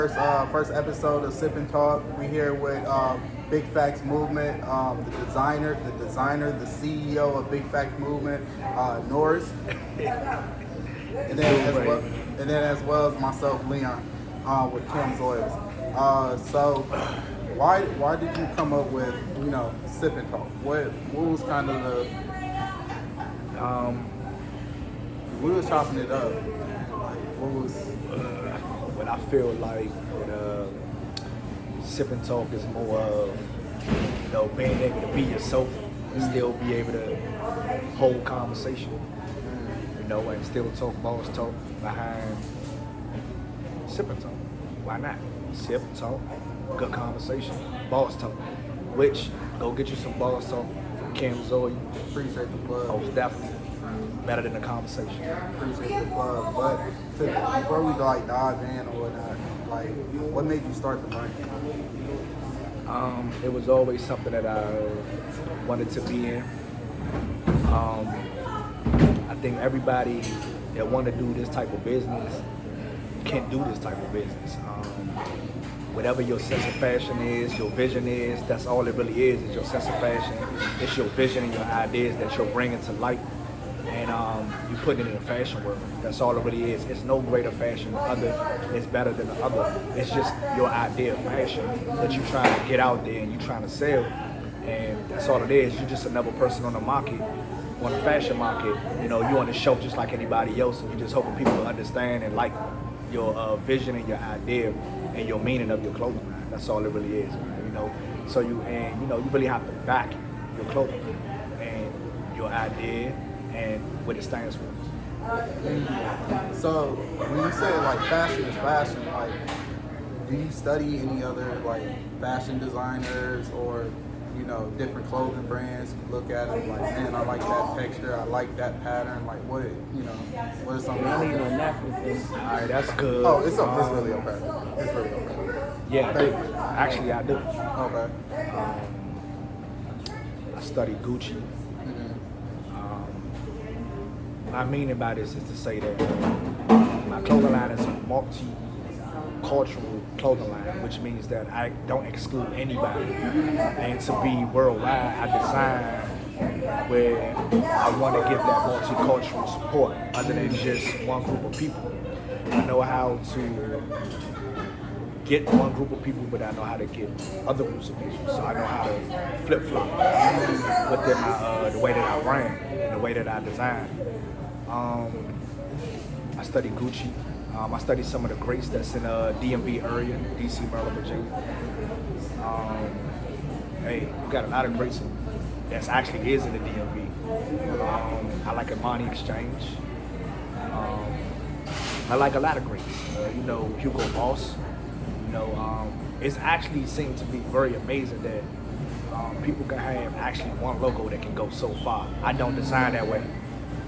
First episode of Sip and Talk. We here with Big Factzz Movement, the CEO of Big Factzz Movement, Norris, and then as well as myself, Leon, with Kim's Oils. So, why did you come up with Sip and Talk? What was kind of we were chopping it up. Like, what was But I feel like that Sip and Talk is more of being able to be yourself and still be able to hold conversation, and still talk boss talk behind Sip and Talk. Why not? Sip, talk, good conversation, boss talk. Which go get you some boss talk from Kim Zoe. appreciate the plug? Most definitely better than the conversation. Appreciate the plug. But before we dive in or whatnot, what made you start the brand? It was always something that I wanted to be in. I think everybody that want to do this type of business can do this type of business. Whatever your sense of fashion is, your vision is, that's all it really is your sense of fashion. It's your vision and your ideas that you're bringing to light. And you put it in the fashion world. That's all it really is. It's no greater fashion. Other is better than the other. It's just your idea of fashion that you're trying to get out there and you're trying to sell. And that's all it is. You're just another person on the market, on the fashion market. You on the shelf just like anybody else. And you're just hoping people will understand and like your vision and your idea and your meaning of your clothing line. That's all it really is, man. So you really have to back your clothing and your idea and what it stands for. So when you say fashion is fashion, do you study any other fashion designers or different clothing brands? You look at it man, I like that texture, I like that pattern. What is something? I need a napkin. All right, that's good. Oh, it's really okay. It's really okay. Yeah, actually I do. Okay. I study Gucci. What I mean by this is to say that my clothing line is a multi-cultural clothing line, which means that I don't exclude anybody. And to be worldwide, I design where I want to give that multicultural support other than just one group of people. I know how to get one group of people, but I know how to get other groups of people. So I know how to flip-flop within the way that I brand and the way that I design. I study Gucci. I study some of the greats that's in DMV area, DC, Maryland, Virginia. Hey, we got a lot of greats that actually is in the DMV. I like Imani Exchange. I like a lot of greats. Hugo Boss. It's actually seemed to be very amazing that people can have actually one logo that can go so far. I don't design that way.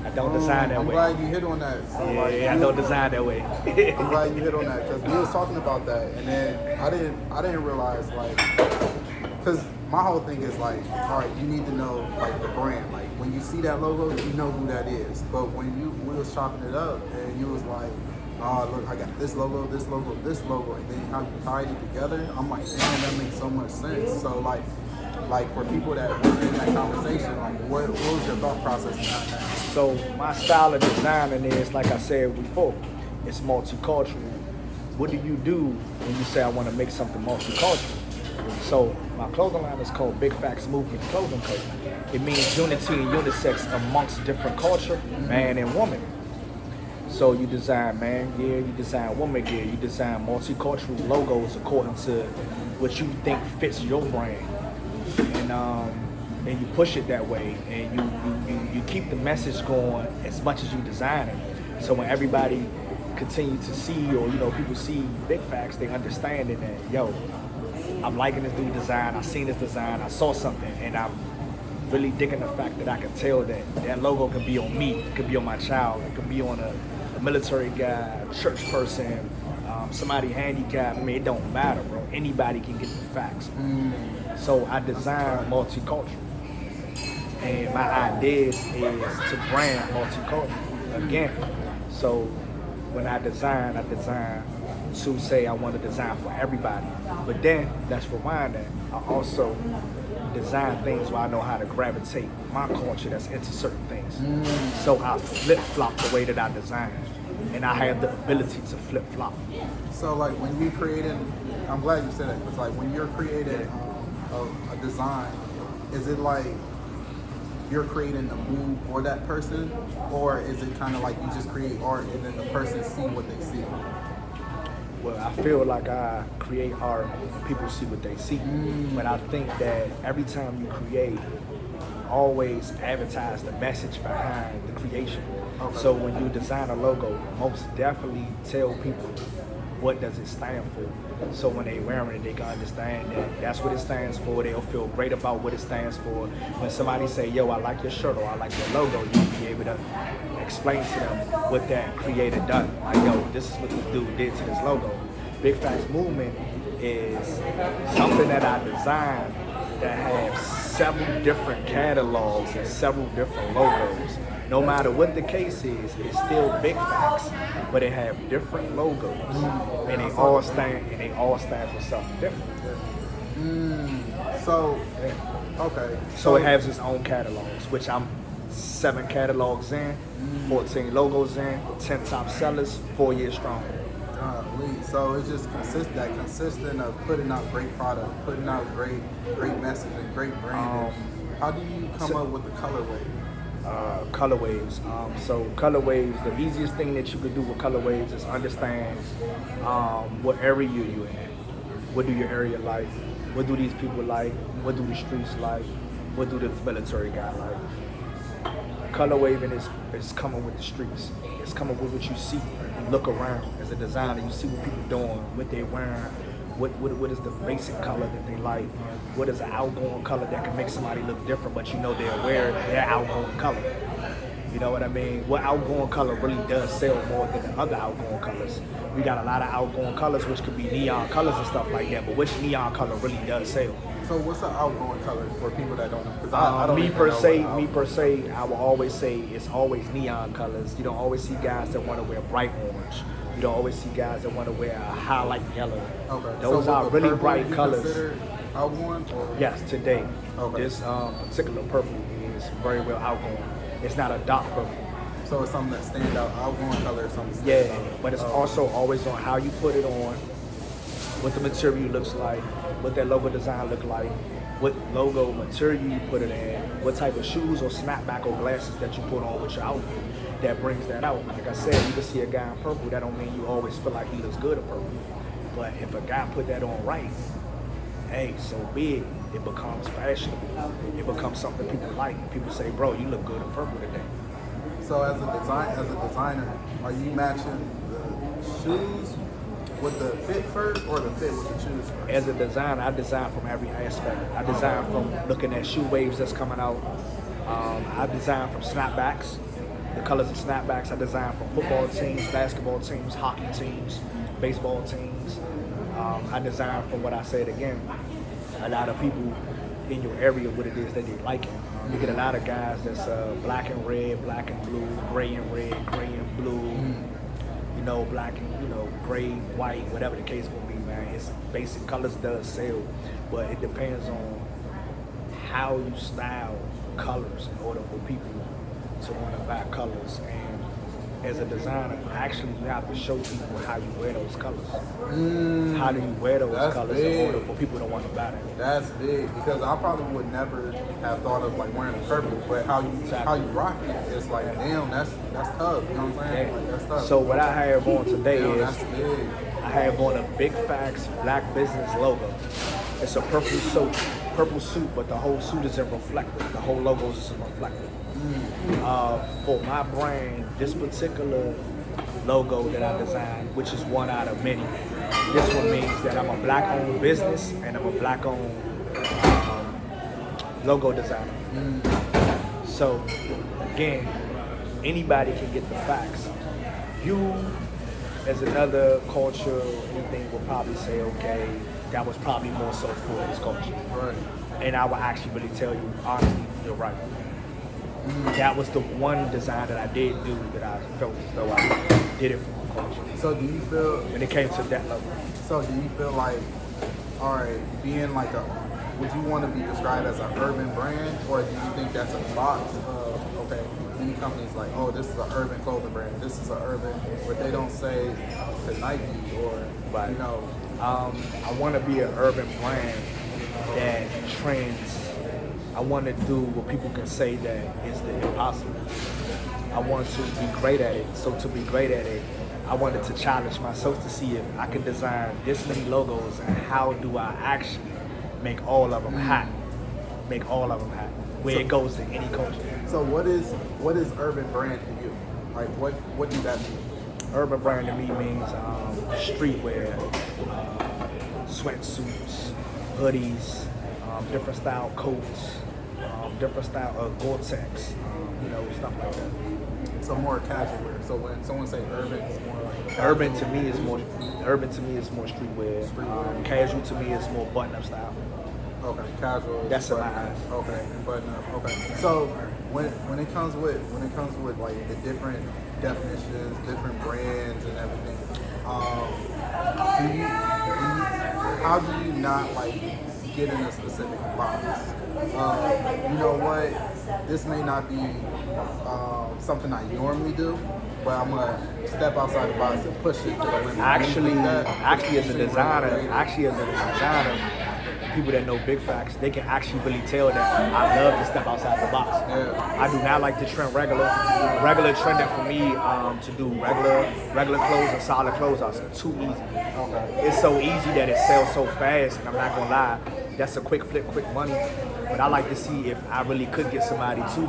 I don't design that way. I'm glad you hit on that. So I don't design that way. I'm glad you hit on that because we was talking about that, and then I didn't realize because my whole thing is all right, you need to know the brand. When you see that logo, you know who that is. But when we was chopping it up, and you was like, oh look, I got this logo, this logo, this logo, and then how you tied it together, I'm like, damn, that makes so much sense. So for people that were in that conversation, what was your thought process behind that? So my style of designing is, like I said before, it's multicultural. What do you do when you say I want to make something multicultural? So my clothing line is called Big Factzz Movement Clothing Co. It means unity and unisex amongst different culture, man and woman. So you design man gear, you design woman gear, you design multicultural logos according to what you think fits your brand. And you push it that way, and you keep the message going as much as you design it. So when everybody continue to see, or people see Big Factzz, they understand it that I'm liking this dude design. I seen this design. I saw something, and I'm really digging the fact that I can tell that logo can be on me, it could be on my child, it could be on a military guy, a church person, somebody handicapped. It don't matter, bro. Anybody can get the facts. So I design multicultural. And my idea is to brand multicultural again. So when I design to say I want to design for everybody. But then, let's rewind that. I also design things where I know how to gravitate my culture that's into certain things. So I flip-flop the way that I design. And I have the ability to flip-flop. So like when you created, I'm glad you said that, because like when you're creating a design, is it like you're creating a mood for that person, or is it kind of like you just create art and then the person see what they see? Well, I feel like I create art and people see what they see. But I think that every time you create, always advertise the message behind the creation. Okay. So when you design a logo, most definitely tell people what does it stand for. So when they wearing it, they can understand that that's what it stands for. They'll feel great about what it stands for. When somebody say, yo, I like your shirt or I like your logo, you'll be able to explain to them what that creator done. Like, yo, this is what this dude did to this logo. Big Factzz movement is something that I designed that has several different catalogs and several different logos. No matter what the case is, it's still Big Factzz, but it have different logos, and they all stand for something different. So, Yeah. okay. So it has its own catalogs, which I'm 7 catalogs in, 14 logos in, 10 top sellers, 4 years strong. So it's just consistent of putting out great product, putting out great message and great branding. How do you come up with the colorway? Color waves. So color waves, the easiest thing that you could do with color waves is understand what area you're in. What do your area like? What do these people like? What do the streets like? What do the military guy like? Color waving is coming with the streets. It's coming with what you see. You look around as a designer, you see what people doing, what they're wearing, what is the basic color that they like, what is an outgoing color that can make somebody look different, but you know they're aware their outgoing color. You know what I mean? What outgoing color really does sell more than the other outgoing colors. We got a lot of outgoing colors, which could be neon colors and stuff like that, but which neon color really does sell? So what's an outgoing color for people that don't know? Because I don't me even per know se, I will always say it's always neon colors. You don't always see guys that want to wear bright orange. You don't always see guys that want to wear a highlight yellow. Okay. Those so are really purple bright be colors. considered outgoing? Or? Yes, today. Okay. This particular purple is very well outgoing. It's not a dark purple. So it's something that stands out, outgoing color or something stands Yeah, out. but it's also always on how you put it on, what the material looks like, what that logo design look like, what logo material you put it in, what type of shoes or snapback or glasses that you put on with your outfit that brings that out. Like I said, you can see a guy in purple, that don't mean you always feel like he looks good in purple. But if a guy put that on right, hey, so be it. It becomes fashionable. It becomes something people like. People say, bro, you look good in purple today. So as a designer, are you matching the shoes with the fit first or the fit with the shoes first? As a designer, I design from every aspect. I design from looking at shoe waves that's coming out. I design from snapbacks, the colors of snapbacks. I design from football teams, basketball teams, hockey teams, baseball teams. I design from what I said again. A lot of people in your area, what it is that they like it. You get a lot of guys that's black and red, black and blue, gray and red, gray and blue, you know, black and, gray, white, whatever the case will be, man. It's basic colors does sell, but it depends on how you style colors in order for people to want to buy colors. And as a designer, actually you have to show people how you wear those colors. How do you wear those colors in order for people to want to buy them? That's big, because I probably would never have thought of like wearing a purple, but how you rock it, it's like, damn, that's tough. You know what I'm saying? Yeah. Like, that's tough. So what I have on today Damn, is that's big. I have on a Big Factzz Black Business logo. It's a purple suit, but the whole suit is in reflective. The whole logo is in reflective. For my brand, this particular logo that I designed, which is one out of many, this one means that I'm a black-owned business and I'm a black-owned logo designer. So again, anybody can get the facts. You, as another culture, anything will probably say, okay, that was probably more so for this culture. Right. And I will actually really tell you, honestly, you're right. That was the one design that I did do that I felt as though I did it for my culture. So do you feel? When it came to that level. So do you feel like, all right, being like would you want to be described as an urban brand, or do you think that's a box of, okay, many companies like, oh, this is an urban clothing brand, this is an urban, but they don't say to Nike or, Right. you know. I want to be an urban brand that trends. I want to do what people can say that is the impossible. I want to be great at it. So to be great at it, I wanted to challenge myself to see if I can design this many logos and how do I actually make all of them hot. Make all of them hot. Where it goes to any culture. So what is urban brand to you? Like what do that mean? Urban brand to me means streetwear, sweatsuits, hoodies, different style coats, different style of Gore-Tex, stuff like that. So more casual wear. So when someone say urban, it's more like Urban to me is more streetwear. Casual to me is more button-up style. Okay, casual. That's in my eyes. Okay, button up. Okay. So when it comes with like the different definitions, different brands and everything, how do you not like get in a specific box? You know what? This may not be something I normally do, but I'm gonna step outside the box and push it to the limit. Actually, as a designer, people that know Big Factzz, they can actually really tell that I love to step outside the box. Yeah. I do not like to trend regular. Regular trending for me to do regular clothes and solid clothes are too easy. Okay. It's so easy that it sells so fast, and I'm not gonna lie, that's a quick flip, quick money. But I like to see if I really could get somebody to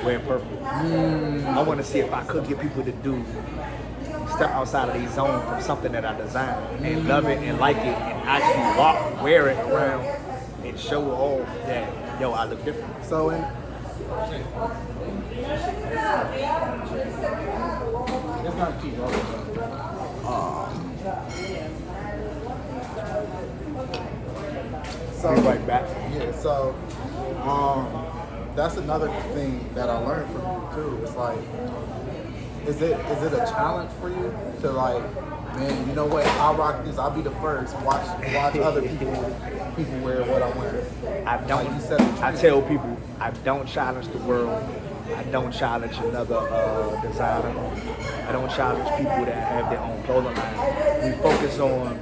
wear purple. I want to see if I could get people to step outside of their zone from something that I designed and love it and like it and actually wear it around and show off that, yo, I look different. So it's not keep So Be right back. Yeah, so that's another thing that I learned from you too. It's like, is it a challenge for you to like, man, you know what? I'll rock this. I'll be the first. Watch other people wear what I'm wearing. I don't. Like you said, I tell people I don't challenge the world. I don't challenge another designer. I don't challenge people that have their own clothing line. We focus on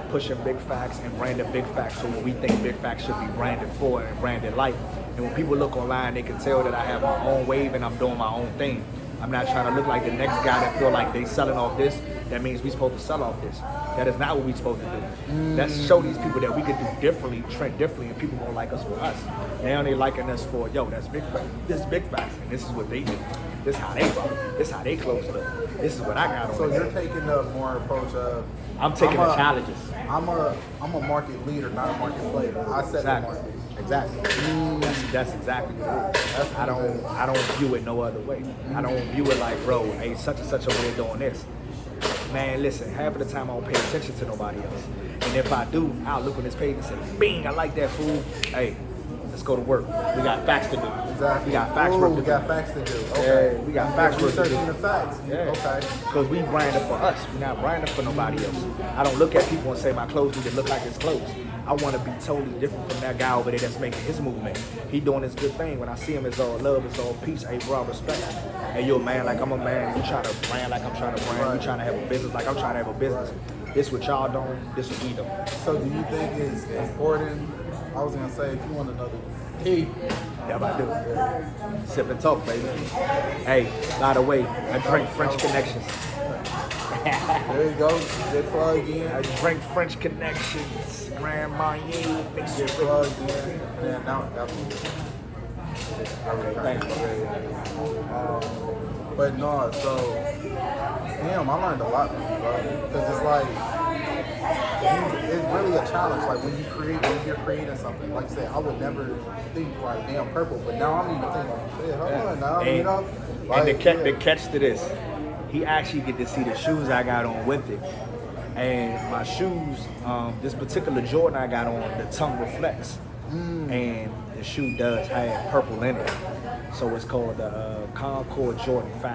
pushing Big Factzz and branding Big Factzz so what we think Big Factzz should be branded for and branded like. And when people look online, they can tell that I have my own wave and I'm doing my own thing. I'm not trying to look like the next guy that feel like they selling off this. That means we supposed to sell off this. That is not what we supposed to do. Let's show these people that we can do differently, trend differently, and people gonna like us for us. Now they liking us for, yo, that's Big Factzz. This is Big Factzz, and this is what they do. This is how they rock. This is how they close look. This is what I got on. So you're taking the more approach of I'm taking the challenges. I'm a market leader, not a market player. I set the market. Exactly. That's exactly what it is. I don't view it no other way. I don't view it like, bro, hey, such and such over there doing this. Man, listen, half of the time I don't pay attention to nobody else. And if I do, I'll look on this page and say, bing, I like that fool. Hey, let's go to work. We got facts to do. Exactly. We got facts work to do. We got facts to do. Okay. Yeah, we got facts work to do. Researching the facts. Yeah. Okay. Because we branded for us. We're not branded for nobody else. I don't look at people and say my clothes need to look like his clothes. I want to be totally different from that guy over there that's making his movement. He doing his good thing. When I see him, it's all love, it's all peace. Hey, bro, I respect you. Hey, you a man like I'm a man. You trying to brand like I'm trying to brand. You trying to have a business like I'm trying to have a business. This what y'all doing, this what we doing. So do you think it's important? I was going to say, if you want another tea. Yeah, I do. Sip and talk, baby. Hey, by the way, I drink French Connections. There you go. Good plug in. I drink French Connections. Grand Marnier. Good plug in. Yeah, now definitely. Okay, thanks. But no, so damn, I learned a lot from you, bro. Because it's like it's really a challenge. Like when you're creating something. Like I said, I would never think like damn purple, but now I'm even thinking, shit, hold on now, and, you know. Like, and the catch to this, he actually get to see the shoes I got on with it. And my shoes, this particular Jordan I got on, the tongue reflects. And the shoe does have purple in it. So it's called the Concord Jordan 5.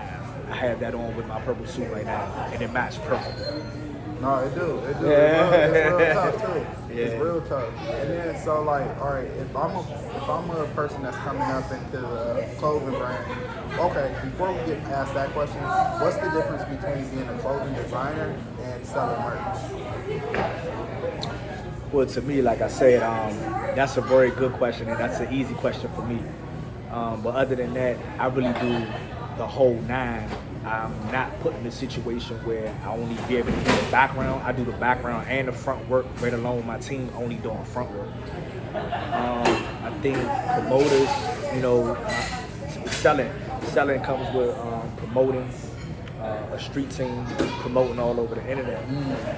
I have that on with my purple suit right now, and it matched perfect. No, it do. Yeah. It's real tough too. Yeah. It's real tough. And then so like, all right, if I'm a person that's coming up into the clothing brand, okay, before we get past that question, what's the difference between being a clothing designer and selling merch? Well, to me, like I said, that's a very good question, and that's an easy question for me. But other than that, I really do the whole nine. I'm not put in a situation where I only be able to do the background. I do the background and the front work, right along with my team only doing front work. I think promoters, you know, selling comes with promoting a street team, promoting all over the internet,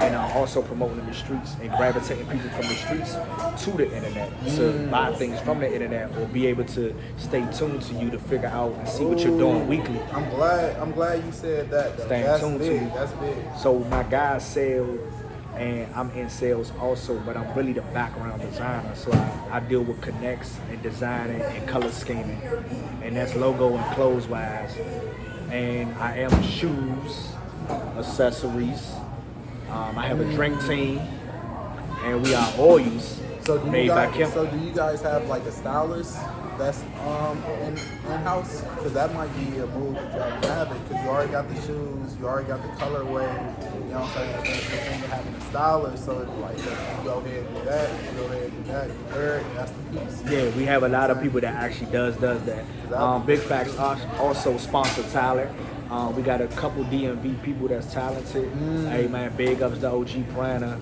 and also promoting in the streets and gravitating people from the streets to the internet to buy things from the internet or be able to stay tuned to you to figure out and see what you're doing weekly. I'm glad you said that. Though. Staying That's tuned big. to you. That's big. So my guys sell, and I'm in sales also, but I'm really the background designer. So I deal with connects and designing and color scheming, and that's logo and clothes wise. And I am shoes, accessories. I have a drink team, and we are oils made by Kim. So do you guys have like a stylist that's in house? Because that might be a move that y'all can have it. Because you already got the shoes, you already got the colorway. You know what I'm saying? And then the thing of having a stylist, so it's like you go ahead and do that, you go ahead and do that, you wear it, that's the piece. Yeah, we have a lot of people that actually does that. Big Factzz also sponsor talent. We got a couple DMV people that's talented. Hey man, big ups to OG Prana.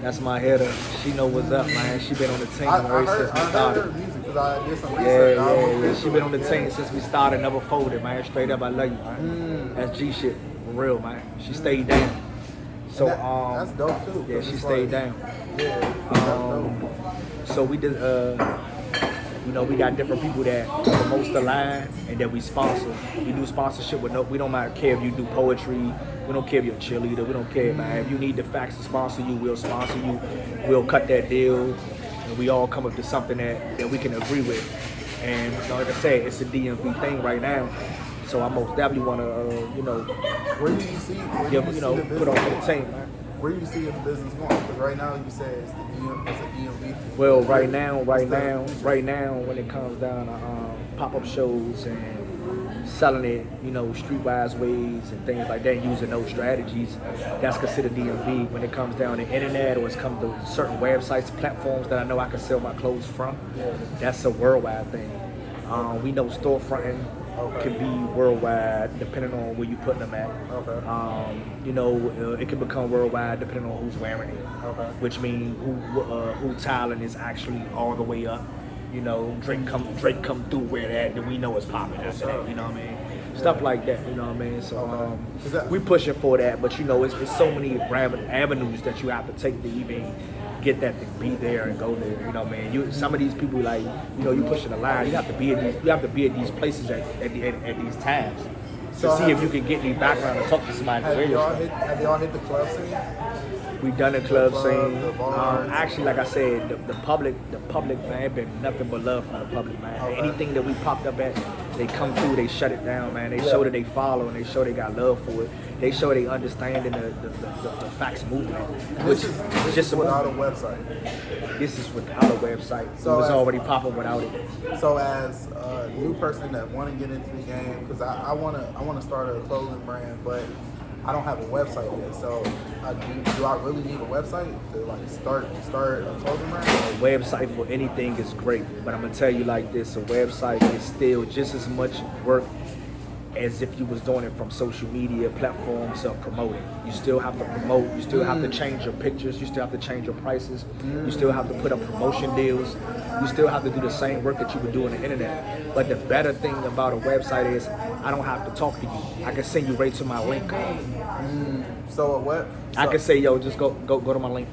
That's my hitter. She know what's up, man. She been on the team ever since we started. Her music because I did some research. Yeah. She been on the team since we started. Never folded, man. Straight up, I love you, man. That's G shit, for real, man. She stayed down. So that's dope too. Yeah, she stayed down. Yeah. So we did. You know, we got different people that promotes the line and that we sponsor. We do sponsorship with we don't care if you do poetry. We don't care if you're a cheerleader. We don't care, man. If you need the facts to sponsor you, we'll sponsor you. We'll cut that deal, and we all come up to something that we can agree with. And like I said, it's a DMV thing right now. So I most definitely want to, you know, where do you see put on for the team, man. Where do you see the business going? Because right now you said it's a DMV. Well, right now, when it comes down to pop-up shows and selling it, you know, streetwise ways and things like that, using those strategies, that's considered DMV. When it comes down to internet or it's come to certain websites, platforms that I know I can sell my clothes from, that's a worldwide thing. We know storefronting can be worldwide depending on where you put them at. You know, it can become worldwide depending on who's wearing it. Which means who talent is actually all the way up. You know, Drake come through where that, then we know it's popping after that. You know what I mean? Stuff like that. You know what I mean? So we pushing for that, but you know, it's so many avenues that you have to take to even get that to be there and go there. You know what I mean? Some of these people, like, you know, you pushing the line. You have to be at these places at these times to see if you can get any background and talk to somebody. Have y'all hit the club scene? We've done the club scene. Actually, like I said, the public, man, been nothing but love from the public, man. Anything that we popped up at, they come through, they shut it down, man. They show that they follow and they show they got love for it. They show they understanding the facts movement, which is just without a website. This is without a website. So it was already popping without it. So as a new person that want to get into the game, because I want to start a clothing brand, but I don't have a website yet. So do I really need a website to like start a clothing brand? A website for anything is great, but I'm gonna tell you like this: a website is still just as much work as if you was doing it from social media platforms of promoting. You still have to promote, you still have to change your pictures, you still have to change your prices, you still have to put up promotion deals, you still have to do the same work that you would do on the internet. But the better thing about a website is I don't have to talk to you. I can send you right to my link. So what? I can say, yo, just go to my link.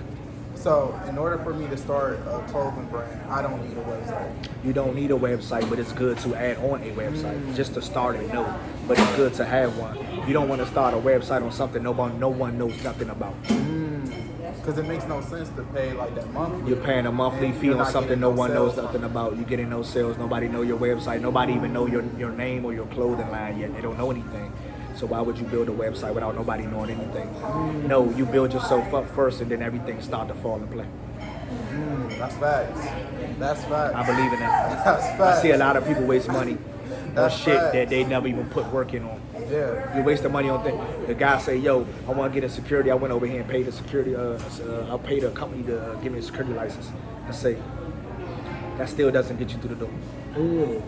So in order for me to start a clothing brand, I don't need a website. You don't need a website, but it's good to add on a website just to start it. No, but it's good to have one. You don't want to start a website on something no one knows nothing about. Because it makes no sense to pay like that monthly. You're paying a monthly fee on something no one knows nothing about. You're getting no sales. Nobody know your website. Nobody even know your name or your clothing line yet. They don't know anything. So why would you build a website without nobody knowing anything? No, you build yourself up first, and then everything start to fall in play. That's facts. That's facts. I believe in that. That's facts. I see a lot of people waste money on That's shit facts. that they never even put work in on. Yeah. You waste the money on things. The guy say, "Yo, I want to get in security." I went over here and paid the security. I paid a company to give me a security license. I say that still doesn't get you through the door.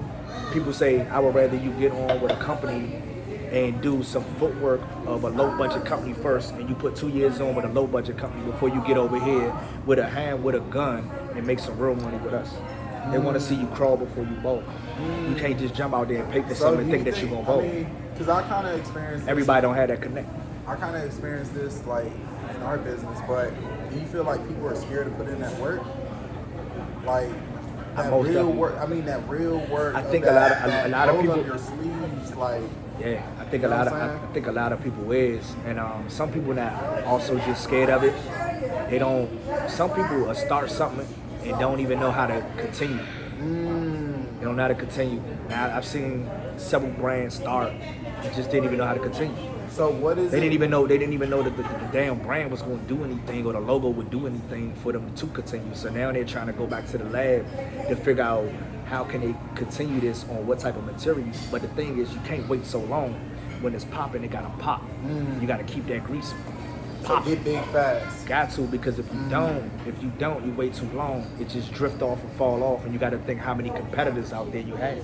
People say, "I would rather you get on with a company and do some footwork of a low budget company first, and you put 2 years on with a low budget company before you get over here with a hand with a gun and make some real money with us." They want to see you crawl before you bolt. You can't just jump out there and pay for something and think that you're gonna bolt. Because I kind of experienced this. Everybody don't have that connect. I kind of experienced this like in our business, but do you feel like people are scared to put in that work? Like that most real definitely. work. I mean that real work. I think of a lot that, of- a lot of roll people- up your sleeves, like Yeah, I think You know a lot what of I'm I saying? think a lot of people is, and some people that also just scared of it. They don't. Some people start something and don't even know how to continue. They don't know how to continue. Now I've seen several brands start and just didn't even know how to continue. so. What is They it? didn't even know that the damn brand was going to do anything or the logo would do anything for them to continue. So now they're trying to go back to the lab to figure out how can they continue this on what type of material. But the thing is, you can't wait so long. When it's popping, it gotta pop. You gotta keep that grease So popping. get big fast. Got to, because if you don't, you wait too long. It just drift off and fall off, and you got to think how many competitors out there you have.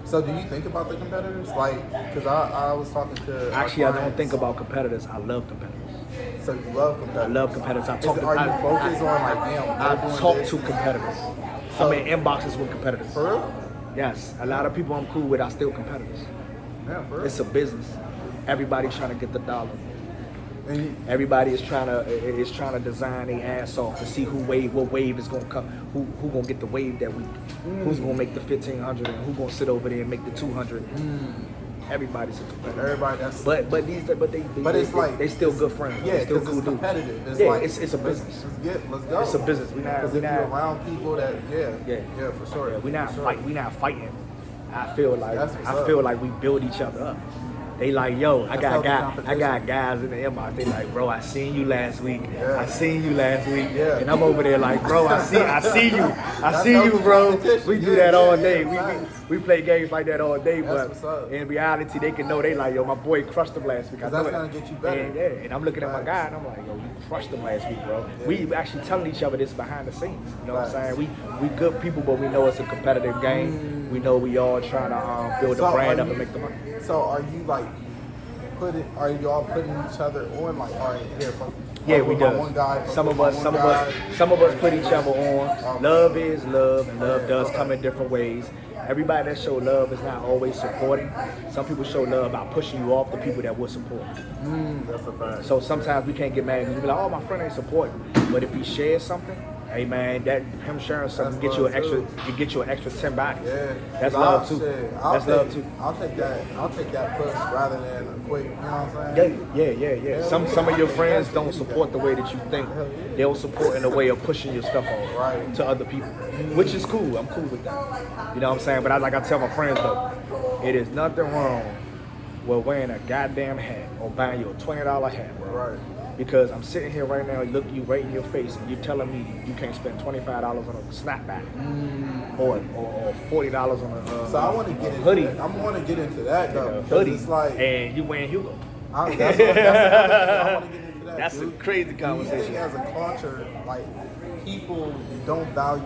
So do you think about the competitors? Like, because I was talking to. our Actually, I don't clients. think about competitors. I love competitors. So you love competitors. I love competitors. I talk. Are you focused on like, damn? I they're doing talk this? to competitors. So- I'm in inboxes with competitors. For real? Yes, a lot of people I'm cool with are still competitors. Yeah, for real. It's a business. Everybody's trying to get the dollar. And you- Everybody is trying to design their ass off to see what wave is gonna come, who gonna get the wave that week, who's gonna make the 1,500 and who gonna sit over there and make the 200. Everybody's a competitor. everybody that's. But it's like they still good friends. Yeah, They still because cool it's dudes. competitive. It's Yeah, like it's a business. Let's go. It's a business. Because if you're around people that, yeah, for sure. Yeah, we not for sure. fight. We not fighting. I feel like That's what's up. we build each other up. They like, yo, I got healthy guys in the inbox. They like, bro, I seen you last week. Yeah. I seen you last week. Yeah. And I'm over there like, bro, I see you. I see you, healthy bro. competition. We do Yeah, that all yeah, day. yeah, We play games like that all day. That's But what's up. in reality, they can know they like, yo, my boy crushed him last week. I 'Cause know that's it. gonna get you better. And I'm looking at my Facts. guy and I'm like, yo, you crushed him last week, bro. Yeah. We actually telling each other this behind the scenes. You know what I'm Facts. saying? We good people, but we know it's a competitive game. We know we all trying to build So a brand are up and you- make the money. So are you like are y'all putting each other on like, all right, here, Yeah, fuck we with my do. one guy, Some fuck of with us, my some one of us, guy. some of us put each other on. Okay. Love is love, and love does Okay. come in different ways. Everybody that show love is not always supporting. Some people show love by pushing you off the people that will support. That's a fact. So sometimes we can't get mad because we be like, oh, my friend ain't supporting. But if he shares something, hey man, that him sharing something That's love, too. get you an extra 10 bodies. Yeah, That's I'll- love too. shit, That's love too. I'll take that push rather than a quick. You know what I'm saying? Yeah. Some of your friends don't support the way that you think. They'll support in a way of pushing your stuff off Right. to other people, which is cool. I'm cool with that. You know what I'm saying? But I tell my friends though, it is nothing wrong with wearing a goddamn hat or buying you a $20 hat, bro. Right. Because I'm sitting here right now, looking you right in your face, and you're telling me you can't spend $25 on a snapback or $40 on a So I want to get into hoodie. that. I want to get into that though. A 'cause hoodie, It's like and you wearing Hugo. that's another thing. I want to get into that. That's a dude. crazy Do you conversation. think as a culture, like people don't value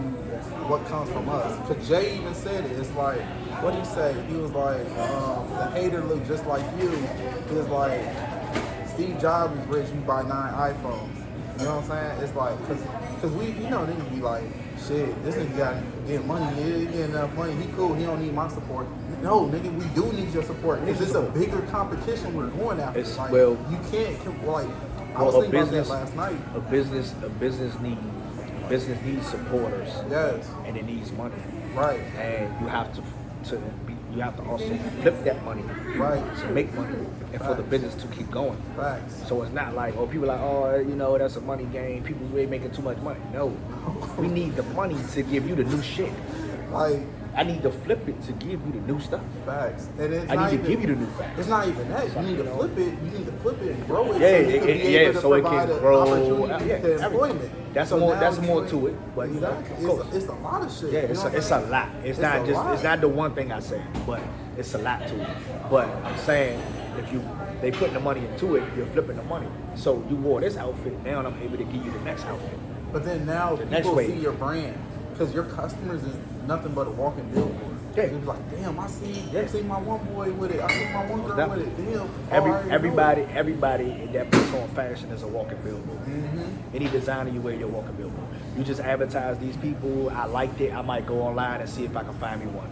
what comes from us? Because Jay even said it. It's like, what did he say? He was like, the hater look just like you. He was like, Steve Jobs was rich, you buy 9 iPhones. You know what I'm saying? It's like, cause we, niggas be like, shit, this nigga got get money, he get enough money, he cool, he don't need my support. No, nigga, we do need your support. Because it's a bigger competition we're going after. It's- like, well- you can't, like, I Well, was a thinking about that business, last night. a business needs supporters, Yes, and it needs money, right, and you have to also flip that money right, to make money, and for the Facts. business to keep going. facts. So it's not like, oh, people are like, oh, that's a money game. People really making too much money. No, we need the money to give you the new shit. Like, I need to flip it to give you the new stuff. Facts. And it's I not need to even, give you the new facts. It's not even that. You need to flip it. You need to flip it and grow it. Yeah, so you can be able to so it provide can an grow. opportunity to employment. That's So more. now That's you more ain't- to it. But you know, of Exactly. course. It's a lot of shit. Yeah, you it's know a, what it's I'm a saying? lot. It's It's not a just. lot. It's not the one thing I say, but it's a lot to it. But I'm saying if they putting the money into it, you're flipping the money. So you wore this outfit, now I'm able to give you the next outfit. But then now The next people wave. see your brand because your customers is nothing but a walking billboard. Yeah. They be like, damn, I see my one boy with it. I see my one girl Definitely. with it. Damn. Everybody that puts on fashion is a walking billboard. Mm-hmm. Any designer you wear, you're a walking billboard. You just advertise these people. I liked it. I might go online and see if I can find me one.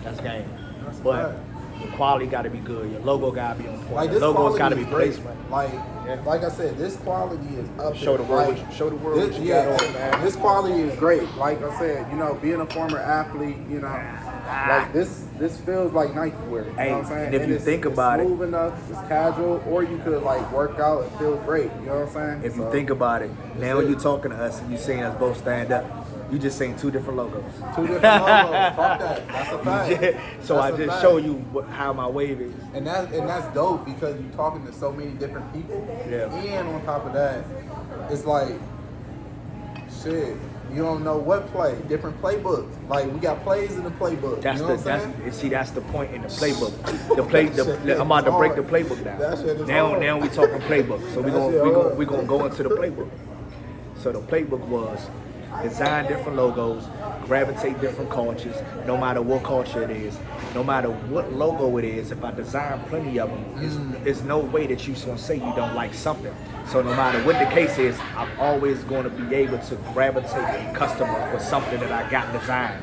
That's game. That's a But fact. your quality got to be good. Your logo got to be on point. Like Your this logo's got to quality be is great. placement. Like I said, this quality is up Show the there. world. Like, Show the world what you got on, man. This quality is great. Like I said, being a former athlete, like this feels like Nike wear. You Hey, know what I'm saying? and if you think about it- it's smooth enough, it's casual, or you could like work out and feel great. You know what I'm saying? If you So, think about it, now it. you're talking to us and you're seeing us both stand up. You just seen two different logos. two different logos. Fuck that. That's a fact. Yeah. So That's I a just fact. show you how my wave is. And that's dope because you're talking to so many different people. Yeah. And on top of that, it's like, shit, you don't know what play. Different playbooks. Like we got plays in the playbook. That's you know the what I'm saying? see that's the point in the playbook. I'm about to break the playbook down. That shit is Now hard. we talking playbook. So That shit hard. we gonna go into the playbook. So the playbook was design different logos, gravitate different cultures, no matter what culture it is, no matter what logo it is. If I design plenty of them, there's no way that you're gonna say you don't like something. So no matter what the case is, I'm always going to be able to gravitate a customer for something that I got designed.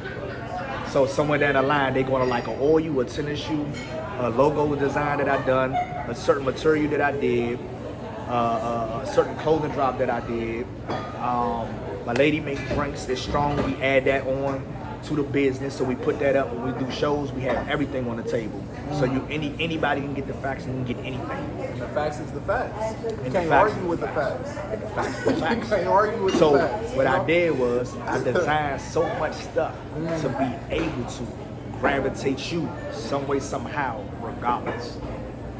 So somewhere down the line, they're gonna like an oil, a tennis shoe, a logo design that I done, a certain material that I did, a certain clothing drop that I did. My lady make drinks. It's strong. We add that on to the business. So we put that up when we do shows. We have everything on the table. So anybody can get the facts and can get anything. And the facts is the facts. You And the can't facts argue is with the the facts. And the facts, the You facts. can't argue with So the facts. what I did was I designed so much stuff to be able to gravitate you some way, somehow, regardless.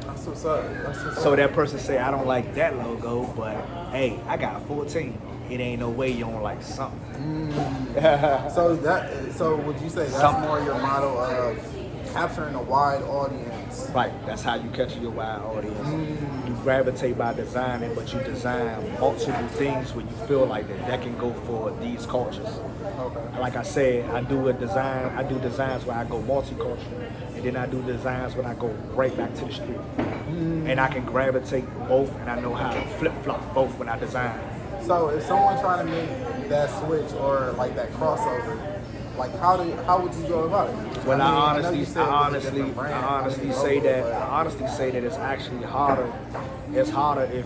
That's what's up. That's what's So up. that person say, I don't like that logo, but hey, I got 14. It ain't no way you don't like something. So would you say that's Some- more your model of capturing a wide audience? Right, that's how you catch your wide audience. You gravitate by designing, but you design multiple things where you feel like that can go for these cultures. Okay. Like I said, I do designs where I go multicultural, and then I do designs when I go right back to the street. And I can gravitate both, and I know how to flip-flop both when I design. So if someone's trying to make that switch or like that crossover, like how would you go about it? Well, I know you said it was a different brand, I honestly different say logo, that. I honestly say that it's actually harder. It's harder if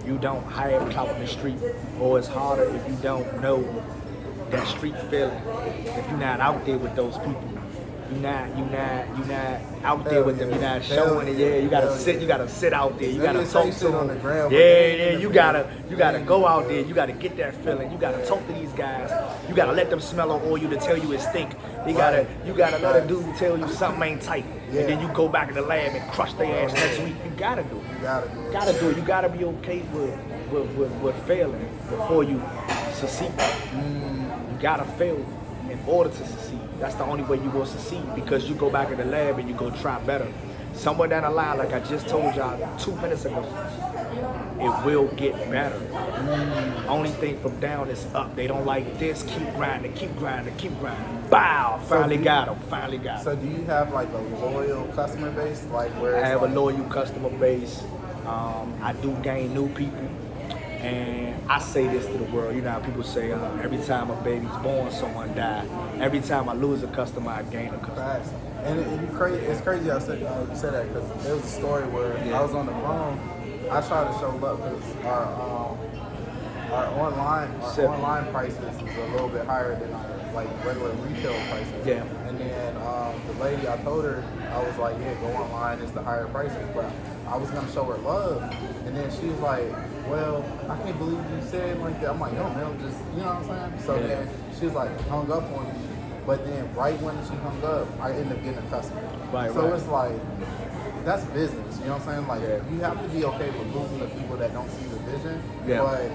you don't have clout in the street, or it's harder if you don't know that street feeling. If you're not out there with those people, you're not out there with them. You're not showing it. Yeah, you gotta sit out there. You gotta say talk shit to on them. the ground, but Yeah, they ain't yeah. in the You field. gotta go out there. You gotta get that feeling. You gotta talk to these guys. You gotta let them smell on oil to tell you it stink. You gotta let a dude tell you something ain't tight, Yeah. and then you go back in the lab and crush their ass next week. You gotta do it. You gotta do it. Gotta do it. You gotta be okay with failing before you succeed. You gotta fail in order to succeed. That's the only way you will succeed, because you go back in the lab and you go try better. Somewhere down the line, like I just told y'all 2 minutes ago, it will get better. Only thing from down is up. They don't like this. Keep grinding, keep grinding, keep grinding. Bow! Finally got them. Finally got them. So do you have like a loyal customer base, like where I it's have a like, loyal customer base. I do gain new people, and I say this to the world. You know how people say every time a baby's born, someone dies. Every time I lose a customer, I gain a customer. Facts. And it's crazy I said you said that because there was a story where I was on the phone. I tried to show love because our online prices is a little bit higher than our like regular retail prices. Yeah. And then the lady, I told her, I was like, yeah, go online, it's the higher prices. But I was gonna show her love, and then she was like, well, I can't believe you said it like that. I'm like, yo, man, just, you know what I'm saying? So Yeah. then she was like, hung up on me. But then right when she hung up, I ended up getting a customer. Right, so right. it's like, that's business, you know what I'm saying? Like, Yeah. you have to be okay with losing the people that don't see the vision, Yeah. but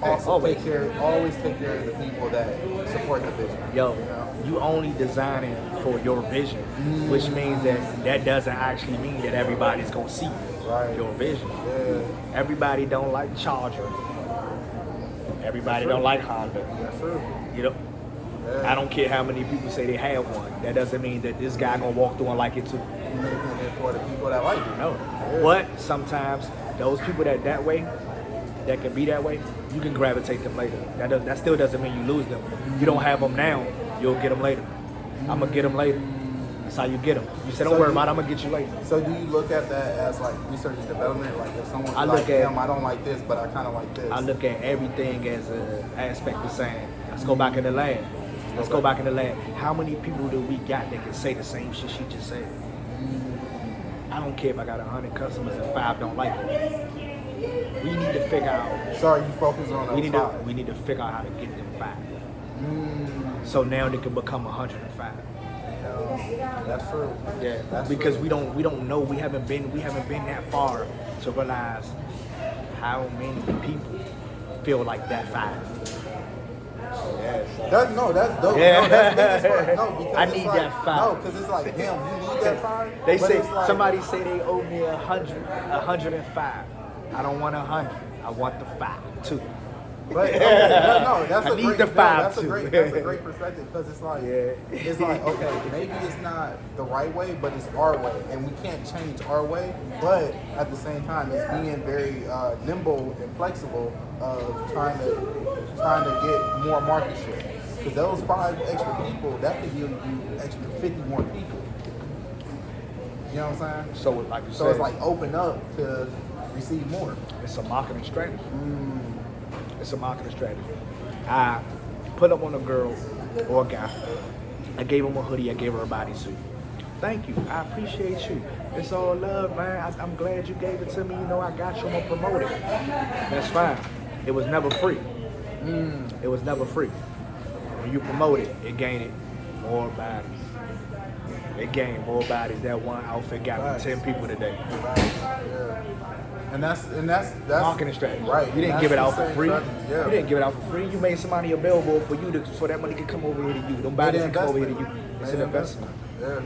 also Always. always take care of the people that support the vision. Yo, you know? you only designing for your vision, which means that doesn't actually mean that everybody's gonna see Right. your vision. Yeah, Everybody don't like Charger. Everybody That's don't true. like Honda. that's true. You know, Yeah. I don't care how many people say they have one. That doesn't mean that this guy gonna walk through and like it too. You're making it for the people that like it. No. Yeah. But sometimes those people that way, that can be that way, you can gravitate them later. That still doesn't mean you lose them. You don't have them now, you'll get them later. I'm gonna get them later. That's how you get them. You said, don't So worry you- about it, I'm gonna get you later. So do you look at that as like research and development? Like if someone's I like, look at- damn, I don't like this, but I kind of like this. I look at everything as an aspect of saying, let's go back in the land. Let's go back in the land. How many people do we got that can say the same shit she just said? I don't care if I got 100 customers and 5 don't like it. We need to figure out. So are you focused on We those need to five? we need to figure out how to get them 5. Mm, So now they can become 105. that's true. Yeah, That's because true. we don't know. We haven't been that far to realize how many people feel like that 5. That's dope. Yeah. No, that's because I it's need like, that 5. No, because it's like, damn, you need that 5. They but say it's like, somebody say they owe me 105. I don't want 100. I want the 5 too. But okay, that's I a need great, the no, 5 that's a too. great perspective because it's like, Yeah. it's like, okay, maybe it's not the right way, but it's our way, and we can't change our way. But at the same time, it's being very nimble and flexible of trying to get more market share. Because those 5 extra people, that could yield you extra 50 more people. You know what I'm saying? So like you So said, it's like open up to receive more. it's a marketing strategy. It's a marketing strategy. I put up on a girl or a guy. I gave him a hoodie. I gave her a bodysuit. Thank you. I appreciate you. It's all love, man. I'm glad you gave it to me. You know, I got you. I'm gonna promote it. That's fine. It was never free. It was never free. When you promote it, it gained more bodies. It gained more bodies. That one outfit got Right. me 10 people today. Yeah. And that's Marketing strategy. Right. You didn't That's give it the out for same free. strategy, yeah. You didn't give it out for free. You made somebody a billboard for you so that money can come over here to you. Them bodies can come over here to you. It's an investment. Yeah.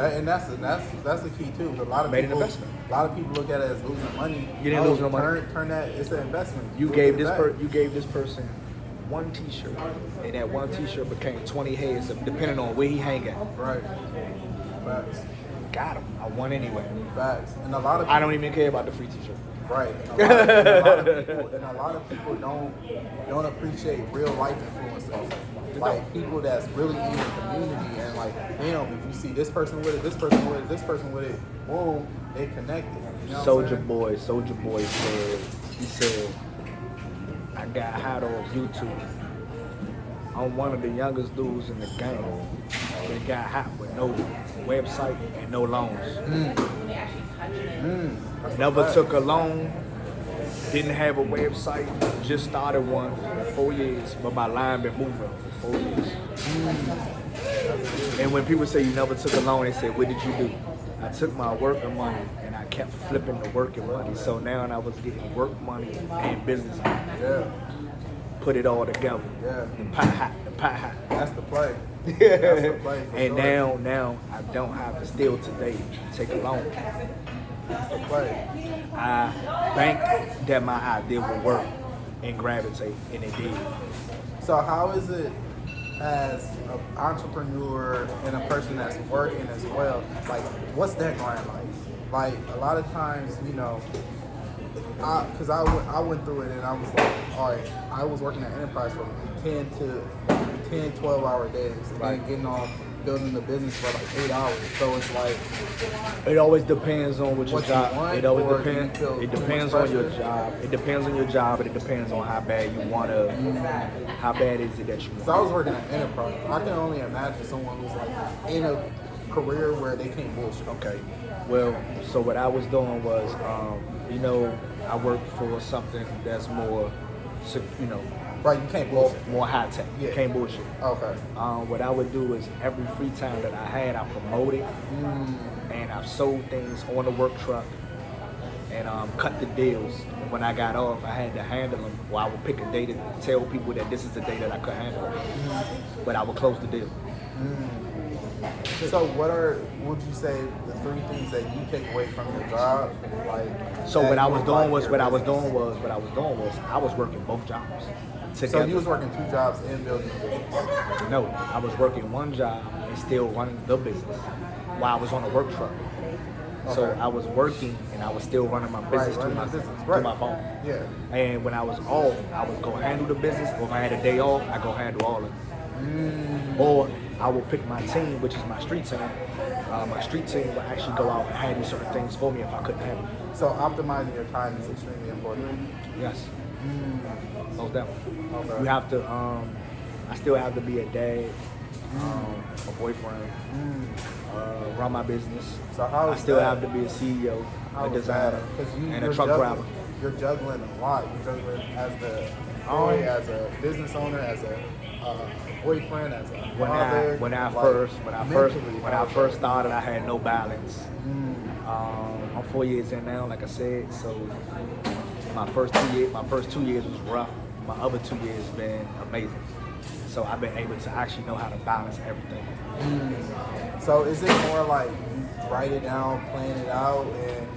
And that's the key too. 'Cause a lot of Made an people, investment. A lot of people look at it as losing money. You didn't lose no money. Turn that. It's an investment. You You'll gave get it this back. you gave this person one T-shirt, and that one T-shirt became 20 heads, depending on where he hang at. Right. Facts. Got him. I won anyway. Facts. And a lot of I don't even care about the free T-shirt. Right. And a lot of people don't appreciate real life influencers. Like people that's really in the community and like, damn, if you see this person with it, this person with it, this person with it, boom, they connected. You know what I'm saying? Soldier Boy said, I got hot off YouTube. I'm one of the youngest dudes in the game that got hot with no website and no loans. Never took a loan, didn't have a website, just started one in 4 years, but my line been moving for 4 years. And when people say you never took a loan, they say, what did you do? I took my working money and I kept flipping the working money. So now I was getting work money and business money. Yeah. Put it all together. Yeah. The pot hot. That's the play. That's the play for And sure. now I don't have to still today take a loan. That's the play. I think that my idea will work and gravitate, and it did. So how is it as an entrepreneur and a person that's working as well? Like, what's that grind like? Like, a lot of times, you know, because I went through it and I was like, all right, I was working at Enterprise for 12 hour days. And Right. then getting off building the business for like 8 hours. So it's like, It always depends on what your What you job. want, It always or do you depends. feel It too depends much on your pressure? job. It depends on your job, and it depends on how bad you want to. How bad is it that you so I was want? working at Enterprise. I can only imagine someone who's like in a career where they can't bullshit. Okay. Well, so what I was doing was, I worked for something that's more you know, Right, you can't bullshit. more high tech. Yeah. You can't bullshit. Okay. What I would do is every free time that I had, I promoted, and I've sold things on the work truck, and cut the deals. And when I got off, I had to handle them. Or I would pick a day to tell people that this is the day that I could handle it. But I would close the deal. So would you say the 3 things that you take away from your job? Like, So what I was doing was I I was working both jobs together. So you was working 2 jobs and building a business? No, I was working one job and still running the business while I was on the work truck. So Okay. I was working and I was still running my business running through the business, through right. my phone. Yeah. And when I was off, I would go handle the business, or if I had a day off, I go handle all of it. Or I would pick my team, which is my street team. My street team would actually go out and handle certain things for me if I couldn't handle it. So optimizing your time is extremely important. Yes. Most definitely. Okay. You have to, I still have to be a dad, a boyfriend, run my business. So how I is still that? have to be a CEO, How a is designer, that? 'Cause and a you're truck juggling- driver. You're juggling a lot. You're juggling as the boy, as a business owner, as a boyfriend, as a father. When I mentally, first started, I had no balance. I'm 4 years in now, like I said. So my first 2 years was rough. My other 2 years been amazing. So I've been able to actually know how to balance everything. So is it more like you write it down, plan it out, and